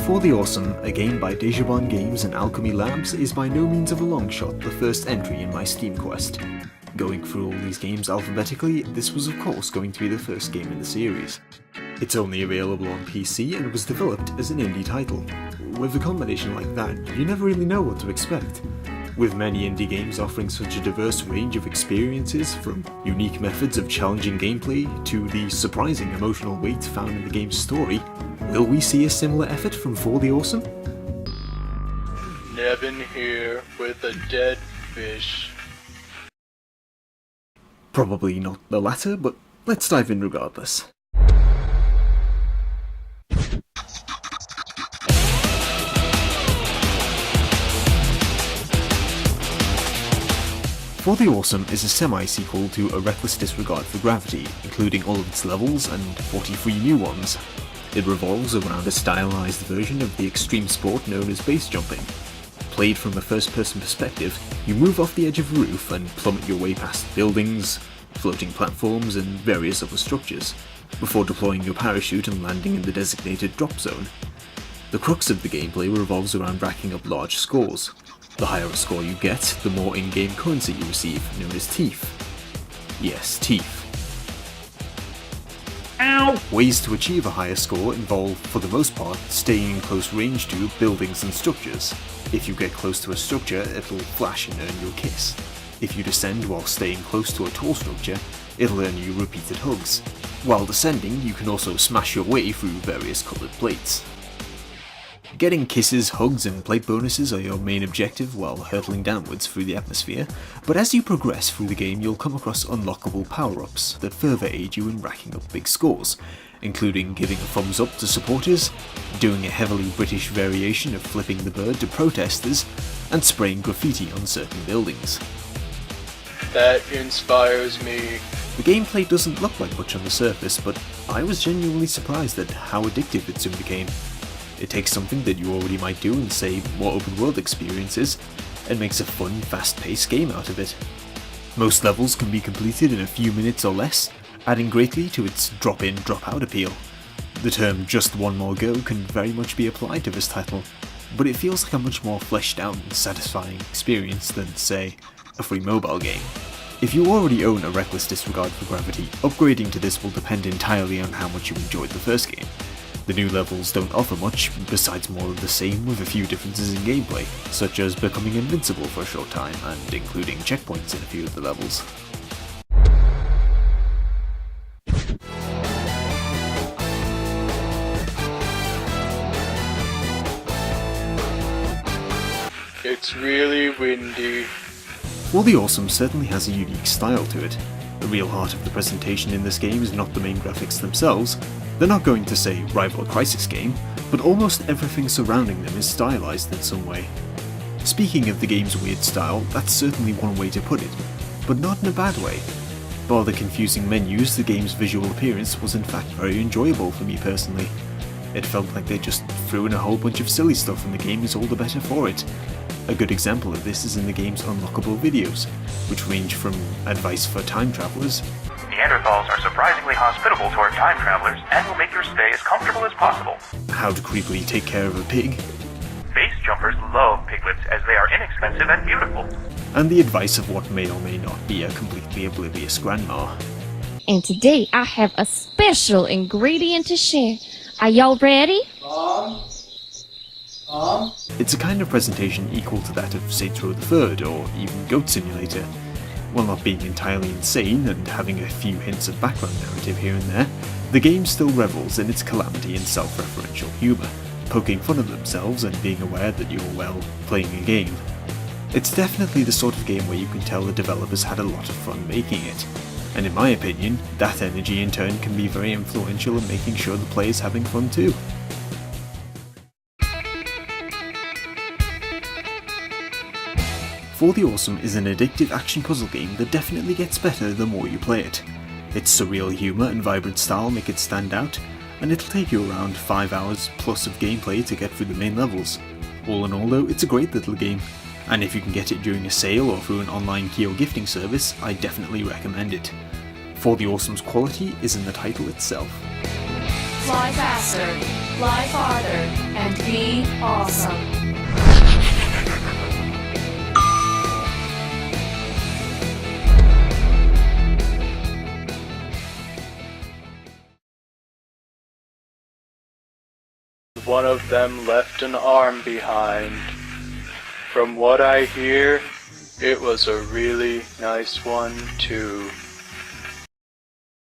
For the Awesome, a game by Dejaban Games and Alchemy Labs, is by no means of a long shot the first entry in my SteamQuest. Going through all these games alphabetically, this was of course going to be the first game in the series. It's only available on PC and was developed as an indie title. With a combination like that, you never really know what to expect. With many indie games offering such a diverse range of experiences, from unique methods of challenging gameplay to the surprising emotional weight found in the game's story, will we see a similar effort from For the Awesome? Nevin here with a dead fish. Probably not the latter, but let's dive in regardless. For the Awesome is a semi-sequel to A Reckless Disregard for Gravity, including all of its levels and 43 new ones. It revolves around a stylized version of the extreme sport known as base jumping. Played from a first-person perspective, you move off the edge of a roof and plummet your way past buildings, floating platforms and various other structures, before deploying your parachute and landing in the designated drop zone. The crux of the gameplay revolves around racking up large scores. The higher a score you get, the more in-game currency you receive, known as teeth. Yes, teeth. Ow! Ways to achieve a higher score involve, for the most part, staying in close range to buildings and structures. If you get close to a structure, it'll flash and earn you a kiss. If you descend while staying close to a tall structure, it'll earn you repeated hugs. While descending, you can also smash your way through various coloured plates. Getting kisses, hugs and plate bonuses are your main objective while hurtling downwards through the atmosphere, but as you progress through the game you'll come across unlockable power-ups that further aid you in racking up big scores, including giving a thumbs up to supporters, doing a heavily British variation of flipping the bird to protesters, and spraying graffiti on certain buildings. That inspires me. The gameplay doesn't look like much on the surface, but I was genuinely surprised at how addictive it soon became. It takes something that you already might do in, say, more open-world experiences, and makes a fun, fast-paced game out of it. Most levels can be completed in a few minutes or less, adding greatly to its drop-in, drop-out appeal. The term "just one more go" can very much be applied to this title, but it feels like a much more fleshed out and satisfying experience than, say, a free mobile game. If you already own A Reckless Disregard for Gravity, upgrading to this will depend entirely on how much you enjoyed the first game. The new levels don't offer much, besides more of the same with a few differences in gameplay, such as becoming invincible for a short time and including checkpoints in a few of the levels. It's really windy. For the Awesome certainly has a unique style to it. The real heart of the presentation in this game is not the main graphics themselves. They're not going to say rival a Crisis game, but almost everything surrounding them is stylized in some way. Speaking of the game's weird style, that's certainly one way to put it, but not in a bad way. Bar the confusing menus, the game's visual appearance was in fact very enjoyable for me personally. It felt like they just threw in a whole bunch of silly stuff and the game is all the better for it. A good example of this is in the game's unlockable videos, which range from advice for time travelers. Neanderthals are surprisingly hospitable toward time travelers and will make your stay as comfortable as possible. How to creepily take care of a pig. Base jumpers love piglets as they are inexpensive and beautiful. And the advice of what may or may not be a completely oblivious grandma. And today I have a special ingredient to share. Are y'all ready? It's a kind of presentation equal to that of Saints Row the 3rd or even Goat Simulator. While not being entirely insane and having a few hints of background narrative here and there, the game still revels in its calamity and self-referential humour, poking fun at themselves and being aware that you're, well, playing a game. It's definitely the sort of game where you can tell the developers had a lot of fun making it, and in my opinion, that energy in turn can be very influential in making sure the player's having fun too. For the Awesome is an addictive action puzzle game that definitely gets better the more you play it. Its surreal humour and vibrant style make it stand out, and it'll take you around 5 hours plus of gameplay to get through the main levels. All in all though, it's a great little game, and if you can get it during a sale or through an online key or gifting service, I definitely recommend it. For the Awesome's quality is in the title itself. Fly faster. fly farther, and be awesome. One of them left an arm behind. From what I hear, it was a really nice one too.